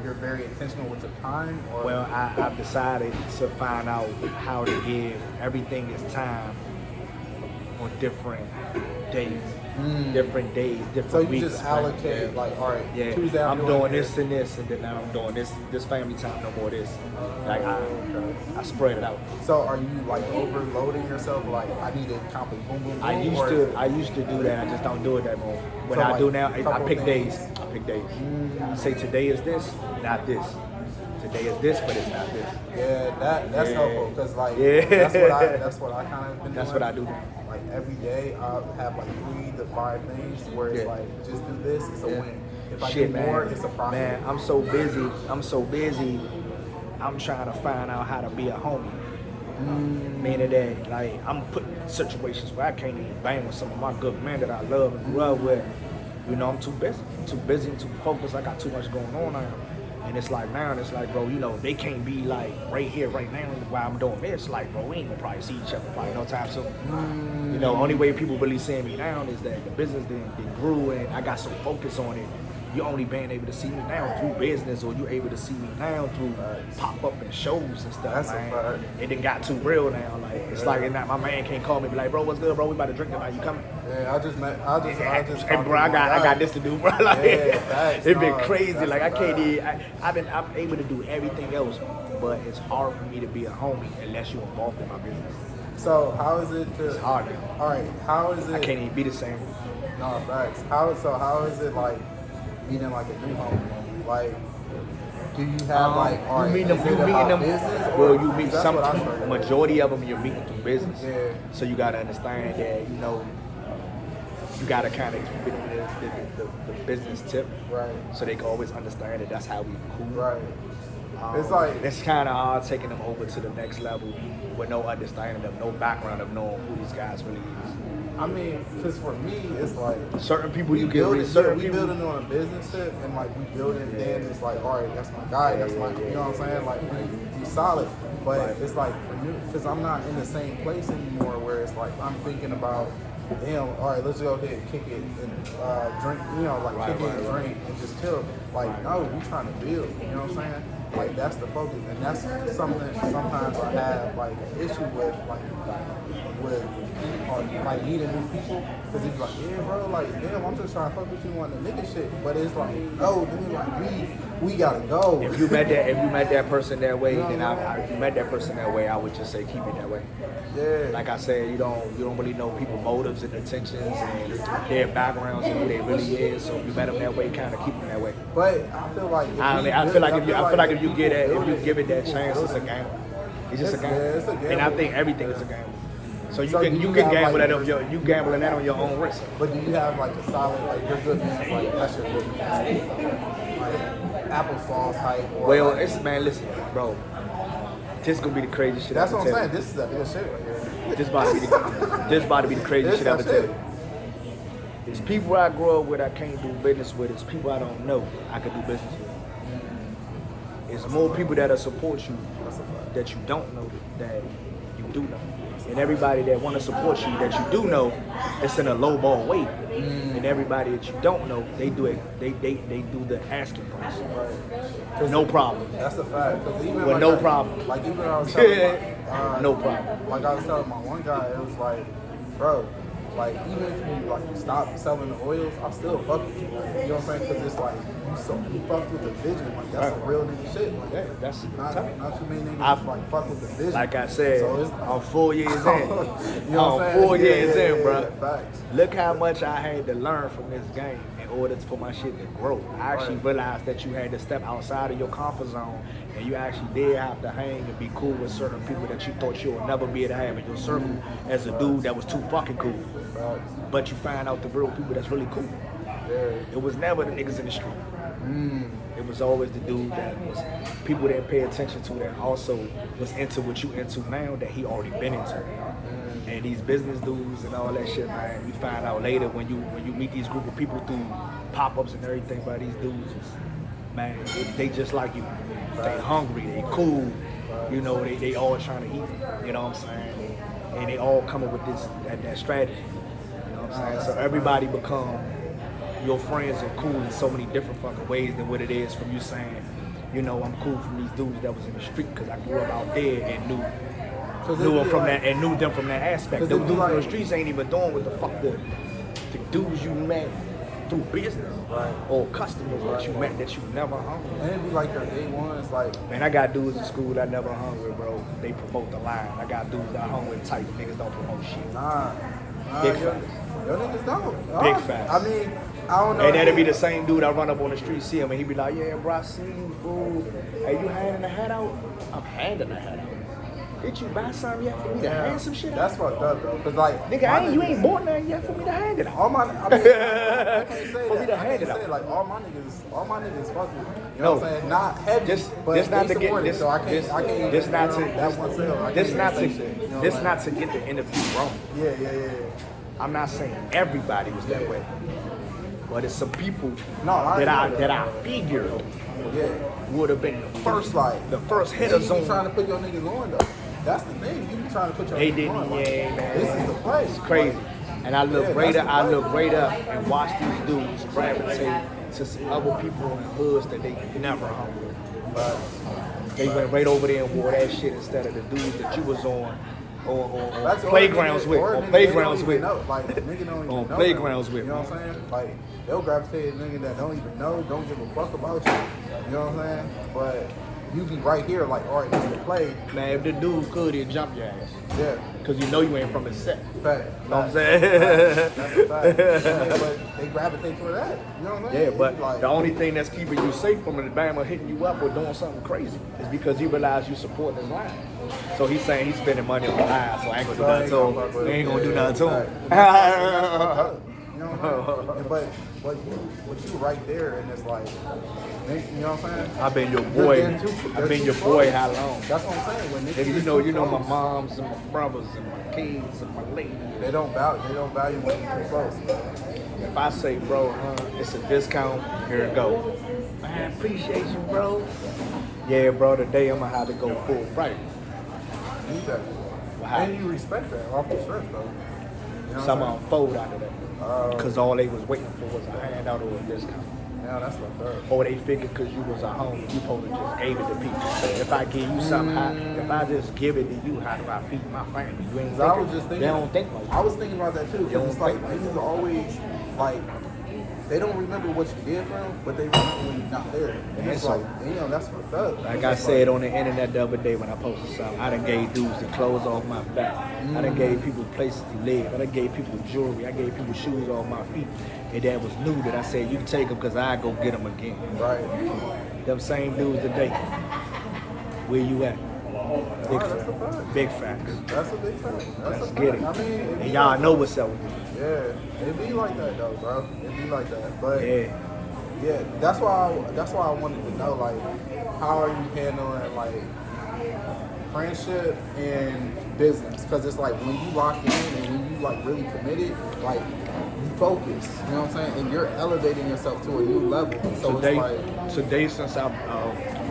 you're very intentional with your time? Or? Well, I've decided to find out how to give everything its time on different days. Different days, different So you weeks. just allocate, man. like, all right, Yeah, Tuesday I'm doing doing this and this, and then now I'm doing this family time, no more this. Like I spread it out. So are you like overloading yourself? Like, I need to accomplish boom, boom, boom. I used to do that. I just don't do it that more. When So, I like, do now, I couple pick things. days. I pick days. I say today is this, not this. Today is this, but it's not this. Yeah, that's Yeah. helpful because like Yeah. that's what I kind of been That's doing. what I do now. Like every day, I'll have like 3 to 5 things where it's Yeah. like just do this, it's a Yeah. win. If I Shit, do more, it's a profit. Man, I'm so busy. I'm trying to find out how to be a homie. Meaning that, like, I'm put in situations where I can't even bang with some of my good men that I love and grew up with. You know, I'm too busy. And too focused. I got too much going on now. And it's like now, it's like, bro, you know, they can't be like right here, right now while I'm doing this. Like, bro, we ain't gonna probably see each other probably no time soon. You know, only way people really seeing me now is that the business then grew and I got so focused on it. You only been able to see me now through business, or you able to see me now through pop up and shows and stuff. That's a man. fact. It done got too real now. Like it's like my man can't call me and be like, bro, what's good, bro? We about to drink tonight. You coming? Yeah, I just. Hey, bro, I got this to do, bro. Like, Yeah, facts, it's been dog. crazy. That's like I a can't fact. even. I'm able to do everything else, but it's hard for me to be a homie unless you're involved in my business. So how is it to? It's hard now. All right, how is it? I can't even be the same. No, facts. How is it like meeting like a new homie? Like, do you have like, all right, you meet them, is you it meeting about them. business? Well, or- you meet that's some. what I struggle with. Majority of them you're meeting through business. Yeah. So you gotta understand that you gotta kind of keep it in the business tip. Right. So they can always understand that that's how we cool. Right. It's like it's kind of hard taking them over to the next level with no understanding of, no background of knowing who these guys really is. I mean, because for me, it's like Certain people we you get building, with certain we people. building on a business tip, and like we building, then it's like, all right, that's my guy, that's my, you know what I'm saying? Like we solid, but Right. it's like for me, because I'm not in the same place anymore, where it's like I'm thinking about, damn, all right, let's go ahead and kick it and drink, you know, like Right, kick it and right. drink and just chill. Like no, we trying to build, you know what I'm saying? Like that's the focus, and that's something sometimes I have like an issue with, with like meeting new people, because it's like, yeah, bro, like, damn, I'm just trying to fuck with you on the nigga shit, but it's like, no, dude, like, we gotta go. If you met that person that way, then if you met that person that way, I would just say keep it that way. Yeah. Like I said, you don't really know people's motives and intentions and their backgrounds and who they really is. So if you met them that way, kind of keep them that way. But I feel like I feel like if you give it that chance, it's a gamble. It's just a gamble. Yeah, it's a gamble. And I think everything is a gamble. So you So can do you you can have, gamble like, that you gambling that on your own risk. But do you have like a solid, like, your good man, like, that's your good man, like applesauce type, or Well, like, it's man, listen, bro. This gonna be the craziest shit. That's I what ever I'm tell saying. This is that real shit right here. you. This about to be the craziest This shit I ever that tell shit. you. It's people I grow up with I can't do business with. It's people I don't know I can do business with. It's more people that'll support you that you don't know that you do know. And everybody that want to support you that you do know, it's in a low ball way. And everybody that you don't know, they do it. They do the asking price. Right. No problem. That's a fact. Even With no problem. Like even I was telling No problem. Like I was telling my one guy, it was like, bro, like even if you like stop selling the oils, I still fuck with you. Like, you know what I'm saying? Because it's like you fuck with the vision. Like that's a real nigga shit. Like Yeah, that's not too many niggas like fuck with the vision. Like I said, so I'm 4 years in. you know what I'm I'm saying? 4 years in, bro. Yeah, facts. Look how much I had to learn from this game in order for my shit to grow. I actually realized that you had to step outside of your comfort zone, and you actually did have to hang and be cool with certain people that you thought you would never be able to have in your circle as a dude that was too fucking cool. But you find out the real people that's really cool. It was never the niggas in the street. It was always the dude that was people that pay attention to that also was into what you into now that he already been into. And these business dudes and all that shit, man, you find out later when you meet these group of people through pop-ups and everything, but these dudes is, man, they just like you. They hungry, they cool, you know, they all trying to eat, you know what I'm saying? And they all come up with that strategy. You know what I'm saying? So everybody become your friends are cool in so many different fucking ways than what it is from you saying, you know, I'm cool from these dudes that was in the street because I grew up out there and knew them from that and knew them from that aspect. Those dudes in the streets ain't even doing what the fuck the dudes you met through business or customers that you met that you never hung with. And it'd be like your day ones, like man, I got dudes in school I never hung with, bro. They promote the line. I got dudes I hung with type of niggas don't promote shit. Big Factzz. Your niggas don't. Big Factzz. I mean, I don't know. And that'd be the same dude I run up on the street, see him, and he be like, yeah, bro, I seen you, fool. Hey, you handing the hat out? I'm handing the hat out. Did you buy something yet for me to hand some shit out? That's fucked up, though. Cause like, nigga, you ain't bought nothing yet for me to hand it out. all my, I mean, I can't say For that. me to hand it I out. can't say like all my niggas fuck with me. You know what I'm saying? Not heavy, but this not they to get support it, this. so I can't. This not to. that one sale. I This can't not say to. shit, you know This what not to get the interview wrong. Yeah. I'm not saying everybody was that way, but it's some people I that I figured would have been the first hitters You be on. trying to put your niggas on though. That's the thing. You be trying to put your They niggas didn't, on. Like, yeah, man. This is the play. It's crazy. Like, And I look Yeah, right that's up, the play. and watch these dudes gravitate to some other people in the hoods that they never hung with. They went right over there and wore that shit instead of the dudes that you was on playgrounds with. On playgrounds with. Like, nigga don't even On know playgrounds them. with. You know what I'm saying? Like, they'll gravitate to nigga that don't even know, don't give a fuck about you. You know what I'm saying? But you be right here, like, all right, this is the play. Man, if the dude could, he'd jump your ass. Yeah. Because you know you ain't from his set. Fact. You know what I'm saying? That's a fact. But they gravitate toward that. You know what I'm saying? Yeah, but like, the only thing that's keeping you safe from the Bama hitting you up or doing something crazy is because you realize you support his line. So he's saying he's spending money on the line, so I ain't gonna do nothing to him. They ain't gonna do nothing to him. You know what I'm saying? But you right there, and it's like, you know what I'm saying? I've been your boy. I've been your boy how long? That's what I'm saying. When Nigga, you know my moms and my brothers and my kids and my lady. They don't value when you're too close. If I say, bro, it's a discount, here it go. Man, appreciate you, bro. Yeah, bro, today I'm gonna have to go full price. You need that. And you respect that off the strip, though. You know Some of them fold out of that. Because all they was waiting for was a handout or a discount. Yeah, that's what third. Or they figured because you was a homie, you supposed to just gave it to people. If I give you something, if I just give it to you, how do I feed my family? You ain't I was just thinking. They don't think like that. I was thinking about that too. Because it's like niggas are always like, they don't remember what you did for them, but they remember when you're not there. And it's like, damn, that's fucked up. Like I said on the internet the other day when I posted something, I done gave dudes the clothes off my back. I done gave people places to live. I done gave people jewelry. I gave people shoes off my feet. And that was new that I said, you can take them because I go get them again. Right. Them same dudes today. Where you at? Big Factzz. That's a big fact. Let's get it. I mean, And y'all know what's up with me. Yeah, it be like that though, bro. It be like that. But Yeah. that's why I wanted to know, like, how are you handling like friendship and business, because it's like when you lock in and when you like really committed, like you focus, you know what I'm saying, and you're elevating yourself to a new level. So today, it's like today since I've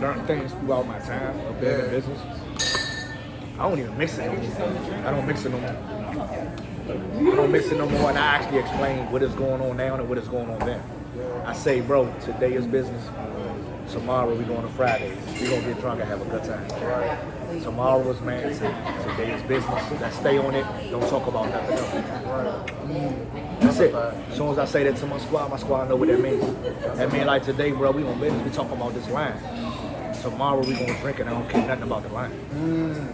learned things throughout my time of being in business, I don't even mix it no more. I don't mix it no more. I don't mix it no more, and I actually explain what is going on now and what is going on then. I say, bro, today is business. Tomorrow we going to Fridays. We gonna get drunk and have a good time. right. Tomorrow is man time. Today is business. Let's stay on it. Don't talk about nothing else. That's it. As soon as I say that to my squad know what that means. That means like today, bro, we on business. We talking about this line. Tomorrow we gonna drink and I don't care nothing about the line.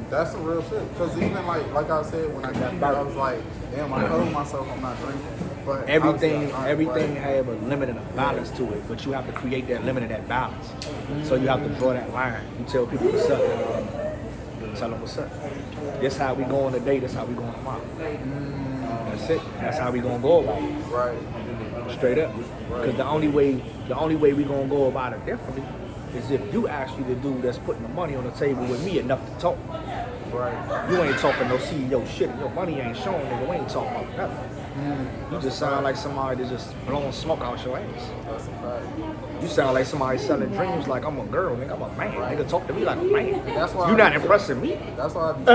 That's the real shit. Because even like I said, when I got here, I was like, damn, I told myself I'm not drinking. But Everything right. have a limit and a balance to it, but you have to create that limit and that balance. So you have to draw that line. You tell people what's up. Tell them what's up. This how we going today. This how we going tomorrow. That's it. That's how we gonna go about it. Right. Straight up. Because the only way we gonna go about it differently is if you actually the dude that's putting the money on the table with me enough to talk. Right. You ain't talking no CEO shit. Your money ain't showing, nigga. We ain't talking about nothing. You just sound like somebody that's just blowing smoke out your ass. That's a fact. You sound like somebody selling dreams like I'm a girl, nigga. I'm a man. Nigga, talk to me like a man. That's why You not impressing me. That's why I be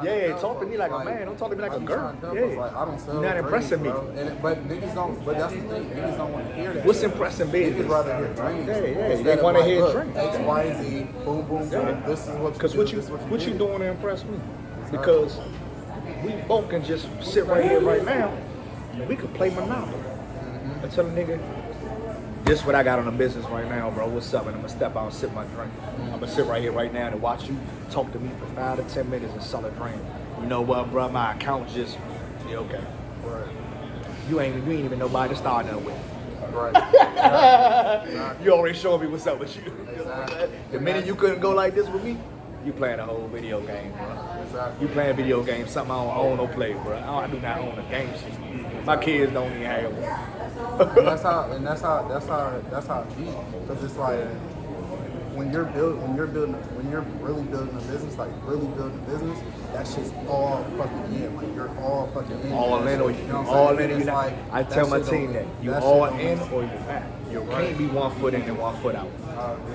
Yeah, talk to me like a man. Don't talk to me like a girl. Yeah. Like, I don't sell You're not dreams, impressing me. bro. But niggas don't. But that's the thing. Niggas don't want to hear that. What's impressing business? Niggas rather hear dreams. Yeah. Instead They of want to like, hear look, dreams. X, Y, Z. Boom, boom, boom. This is what you Because do. what This is you do. doing to impress me? Because we both can just sit right here right now and we could play Monopoly. I tell a nigga, this is what I got on the business right now, bro. What's up? And I'm gonna step out and sip my drink. I'm gonna sit right here right now and watch you talk to me for 5 to 10 minutes and sell a drink. You know what, bro? My account just, yeah, okay. Right. You ain't even nobody to start nothing with. Right. You already showed me what's up with you. Exactly. The minute you couldn't go like this with me, you playing a whole video game, bro. Exactly. You playing video games, something I don't own or play, bro. I do not own a game system. My kids don't even have one. And that's how it be. Because it's like when you're really building a business, like really building a business, that shit's all fucking in. Like you're all fucking in. All in or you know what I'm all saying? in. It's You like, I tell my team that you that all shit in don't or you're not. You can't be 1 foot in and 1 foot out.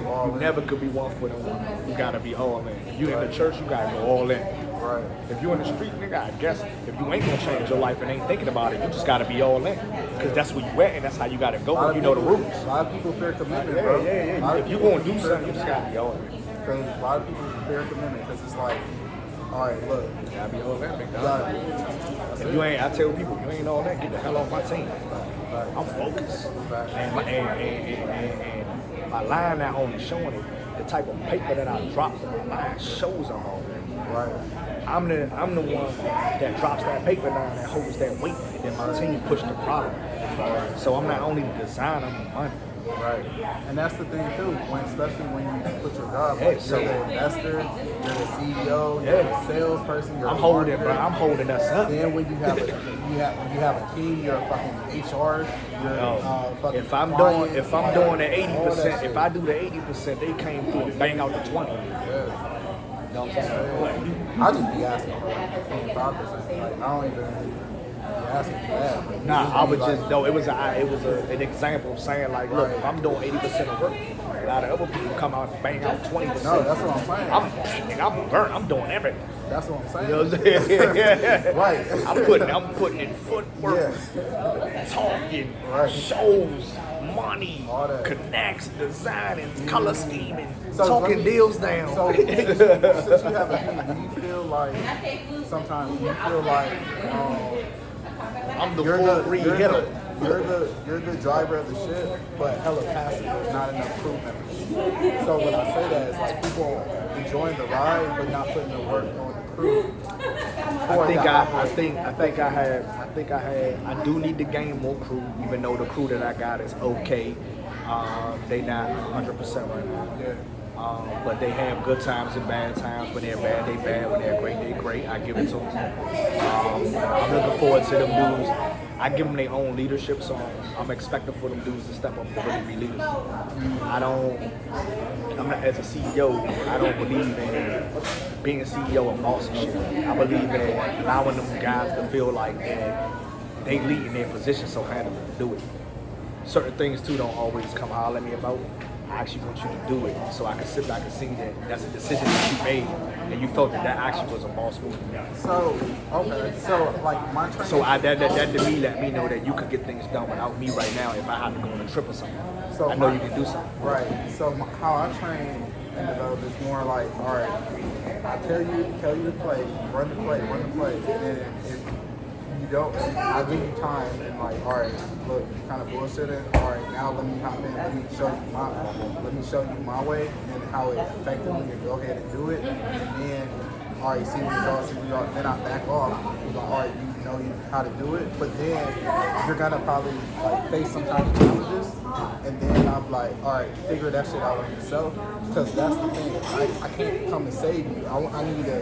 all You in. never could be 1 foot in 1 out. You gotta be all in. If you in the church, you gotta go all in. Right. If you in the street, nigga, I guess if you ain't gonna change your life and ain't thinking about it, you just gotta be all in. Cause that's where you at and that's how you gotta go. And you know the rules. A lot of people fear commitment, Yeah, bro. yeah. If you gonna do something, you just gotta be all in. Because a lot of people fear commitment because it's like, all right, look, You gotta be all in, big you dog. gotta, If you ain't, I tell people, you ain't all that, get the hell off my team. I'm focused. And my line not only showing it, the type of paper that I drop from my line shows I'm all in. right. I'm the one that drops that paper down that holds that weight, and then my team push the product. So I'm not only the designer, I'm the money. Right, and that's the thing too. Especially when you put your job, Yeah, like so- you're the investor, you're the CEO, you're Yeah. the salesperson, you're I'm a holding, marketer. bro. I'm holding us up. Then when you have a team, you're a fucking HR. You're fucking If I'm client, doing the all that 80%, shit. if I do the 80%, they came through and bang out the 20. Yeah. You know what I'm saying? I just be asking for like 25%. Like I don't even be asking for that. But Nah, just I be would like, just no. It was an example of saying like, look, if I'm doing 80% of work, a lot of other people come out and bang out 20%. No, that's what I'm saying. I'm burnt. I'm doing everything. That's what I'm saying. You know what I'm saying? Right. I'm putting in footwork, talking, Right. shows, money, All that. connects, designing, color scheming, So talking let me- deals down. So since you have a team, do you feel like sometimes you feel like I'm the you're full the breed you're hitter. you're the driver of the ship, but hella passive, not enough crew members. So when I say that, it's like people enjoying the ride but not putting the work on the crew. I do need to gain more crew, even though the crew that I got is okay. They not 100% right now. Yeah. But they have good times and bad times. When they're bad, they great, they great. I give it to them. I'm looking forward to them dudes I give them their own leadership, so I'm expecting for them dudes to step up to really be leaders. I'm not, as a CEO, I don't believe in being CEO of boss and shit. I believe in allowing them guys to feel like they lead in their position so handily to do it. Certain things too don't always come holler at me about. I actually want you to do it so I can sit back and see that that's a decision that you made and you felt that actually was a boss move. So, okay, so like my training. So that to me let me know that you could get things done without me right now if I had to go on a trip or something. So I know you can do something. Right. So how I train and develop is more like, all right, I tell you to play, run the play, and if you don't, I give you time and like, all right, look, you kind of bullshitting. All right, now let me hop in. Let me show you my way and how it effectively to go ahead and do it. And then, all right, see the results. Then I back off. You go, all right, you know how to do it. But then you're gonna probably like face some kind of challenges. And then I'm like, all right, figure that shit out on yourself. Because that's the thing. I can't come and save you. I need to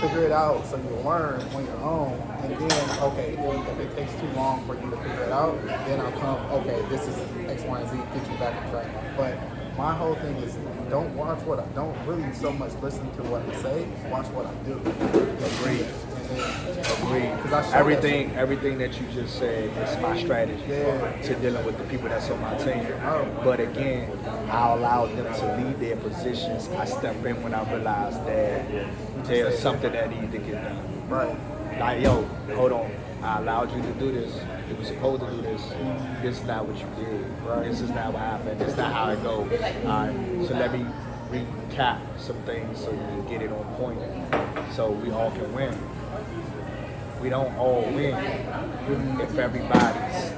figure it out so you learn on your own. And then, okay, if it takes too long for you to figure it out, then I'll come, okay, this is X, Y, and Z, get you back on track. But my whole thing is don't really so much listen to what I say, watch what I do. Agreed. Everything that you just said is my strategy to dealing with the people that's on my team. But again, I allow them to lead their positions. I step in when I realize that there's something that needs to get done. Right. Like, yo, hold on. I allowed you to do this. You were supposed to do this. This is not what you did. Right. This is not what happened. This is not how it goes. All right. So let me recap some things so we can get it on point. So we all can win. We don't all win if everybody's,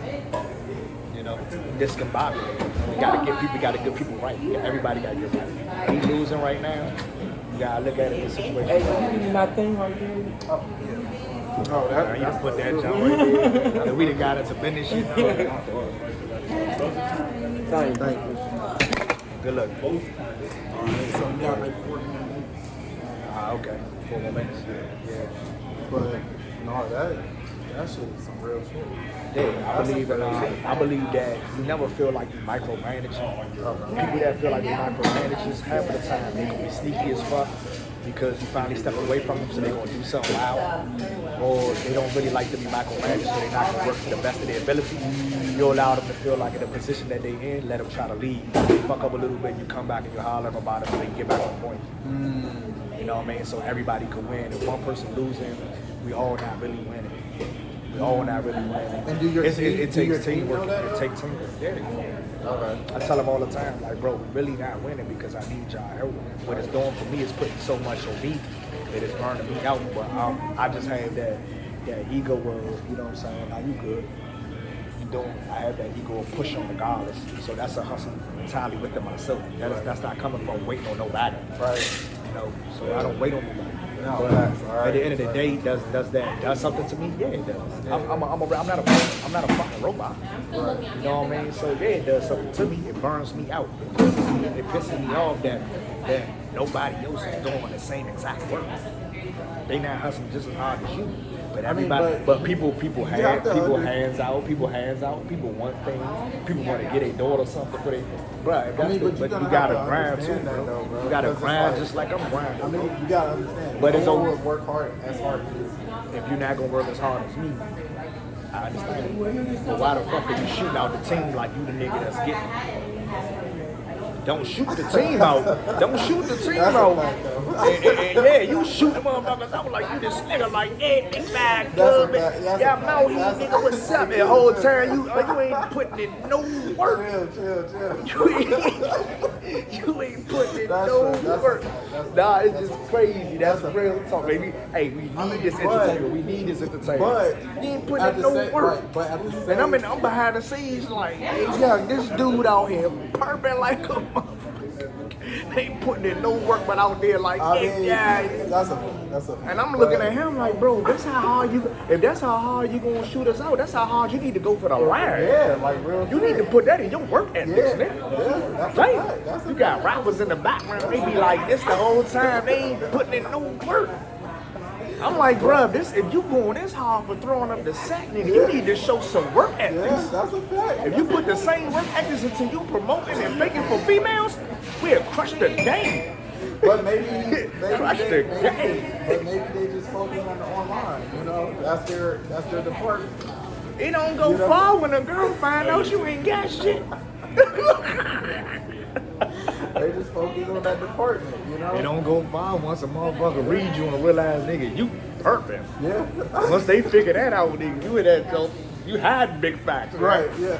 discombobulated. We gotta get people right. Everybody gotta get right. We losing right now. You gotta look at it in a situation. Hey, my thing right there. Oh, that you put that jump right there. We done got into business shit. Thank you. Good luck. so we got like 40 minutes. Okay. 4 more minutes. Yeah. But no, that shit is some real shit. Yeah, I believe that you never feel like you micromanaging. People that feel like they micromanagers, half of the time they gonna be sneaky as fuck because you finally step away from them, so they gonna do something loud, or they don't really like to be micromanaged, so they're not gonna work to the best of their ability. You allow them to feel like in the position that they in, let them try to lead. They fuck up a little bit, you come back and you holler them about it so they can get back on point. You know what I mean? So everybody can win. If one person losing, we all not really winning. We all not really winning. And it takes teamwork. It takes teamwork. Yeah. Okay. I tell them all the time, like, bro, we really not winning because I need y'all help. What it's doing for me is putting so much on me that it's burning me out. But I just have that ego of, you know what I'm saying? Now you good. I have that ego of push on regardless. So that's a hustle entirely within myself. That's not coming from waiting on nobody. Right. So I don't wait on nobody. No, but right. At the end of the day, does something to me? Yeah, it does. Yeah. I'm not a fucking robot. Right. You know what I mean? So yeah, it does something to me. It burns me out. It pisses me off that nobody else is doing the same exact work. They not hustling just as hard as you. But everybody, but people hands out. People want things. People want to get a daughter something for their. But you gotta grind too, bro. You gotta grind just like I'm grinding. I mean, you gotta understand. But it's always work hard as hard as you. If you're not gonna work as hard as me, I understand it. But why the fuck are you shooting out the team like you the nigga that's getting? Don't shoot the team out. Don't shoot the team out. And yeah, you shoot the motherfuckers out like you this nigga like, hey, big bag, good. Yeah, I'm out here, nigga, what's up? The whole time you ain't putting in no work. Chill. You ain't putting in no work. Nah, it's just crazy. That's real talk, baby. Hey, we need this entertainment. But you ain't putting in no work. But at the same and I'm behind the scenes like, hey, young, this dude out here purping like a motherfucker. They ain't putting in no work, but out there like, that's a. And I'm looking at him like, bro, if that's how hard you gonna shoot us out, that's how hard you need to go for the line. Yeah, like real. You need to put that in your work ethics, nigga. Yeah, that's right. You got rappers in the background, they be like this the whole time, they ain't putting in no work. I'm like, bruh, if you going this hard for throwing up the sack, nigga, you need to show some work ethics. Yeah, that's a fact. If you put the same work ethics into you promoting and faking for females, we'll crush the game. But maybe Crush the game. But maybe they just focus on the online. You know, that's their department. It don't go far when a girl find out you ain't got shit. They just focus on that department. You know. It don't go far once a motherfucker read you and realize, nigga, you hurt them. Yeah. Once they figure that out, nigga, you in that joke. You had Big Factzz, Right. Yeah.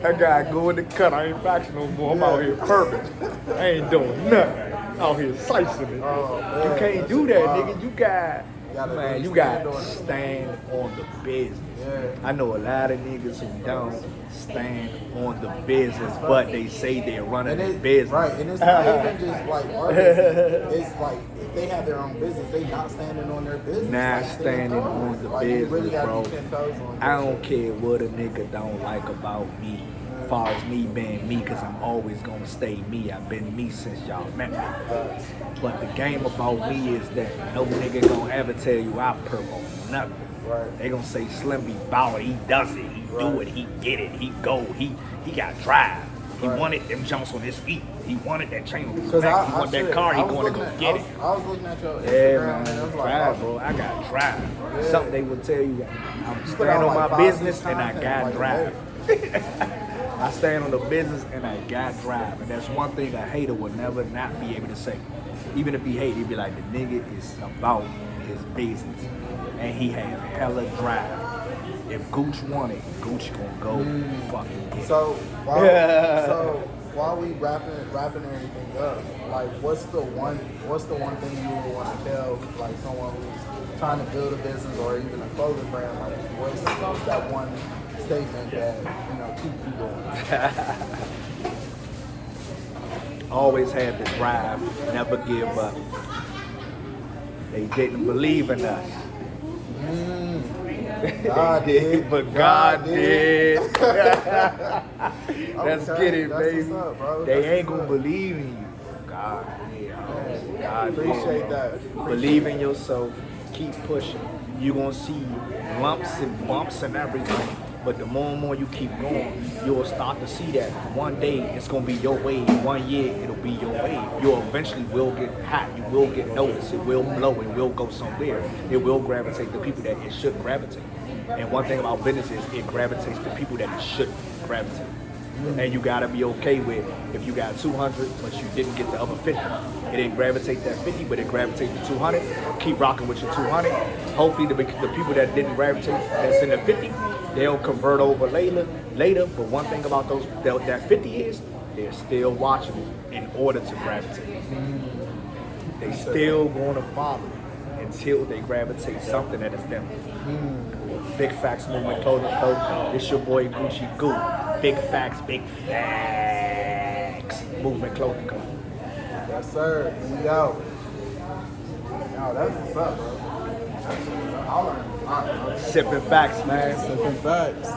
That guy go in the cut. I ain't faxing no more. I'm out here perfect. I ain't doing nothing. Out here slicing it. Oh, man. You can't do that, nigga. You got Gotta to stand on the business. Yeah. I know a lot of niggas who don't stand on the business, but they say they're running their business. Right, and it's not even just like our business. It's like if they have their own business, they not standing on their business. Not like, standing on the like, you really business, gotta bro. keep 10 toes on I that don't shit. care what a nigga don't like about me. As far as me being me, cause I'm always gonna stay me. I've been me since y'all met me. But the game about me is that no nigga gonna ever tell you I promote nothing. Right. They gonna say Slim be bout it, he does it, he do it, he get it, he go, he got drive. He Right. wanted them jumps on his feet. He wanted that chain on his Cause neck. He wanted that car, he gonna go get it. I was looking at your Yeah, Instagram man, and it was like, drive, bro. I got drive. Yeah. Something they would tell you. I'm put stand out on like my 5, business 6 and I content, got like, drive. I stand on the business and I got drive. And that's one thing a hater would never not be able to say. Even if he hate, he'd be like, the nigga is about his business. And he have hella drive. If Gooch want it, Gooch gonna go fucking get it. So while we wrapping everything up, like what's the one thing you would want to tell like someone who's trying to build a business or even a clothing brand? Like what's that one statement that keep you going? Always had the drive, never give up. They didn't believe in us. God did, but God did. Let's Okay, get it, that's baby. what's up, bro. They That's ain't what's gonna up. believe in you. God did. God Appreciate did. that. Believe in yourself. Keep pushing. You're gonna see lumps and bumps and everything. But the more and more you keep going, you'll start to see that one day it's gonna be your wave. 1 year it'll be your wave. You eventually will get hot. You will get noticed. It will blow. It will go somewhere. It will gravitate the people that it should gravitate. And one thing about business is it gravitates to people that it should gravitate. And you gotta be okay with if you got 200 but you didn't get the other 50. It didn't gravitate that 50, but it gravitated to 200. Keep rocking with your 200. Hopefully the people that didn't gravitate that's in the 50, they'll convert over later. But one thing about that 50 is they're still watching it in order to gravitate. They still gonna follow until they gravitate something that is them. Big Factzz Movement Clothing Co. It's your boy Gucci Goo. Big Factzz, Big Factzz Movement Clothing Co. Yes, sir. We out. Yo, that's what's up, bro. I'll learn. Sipping facts, man. Sipping facts.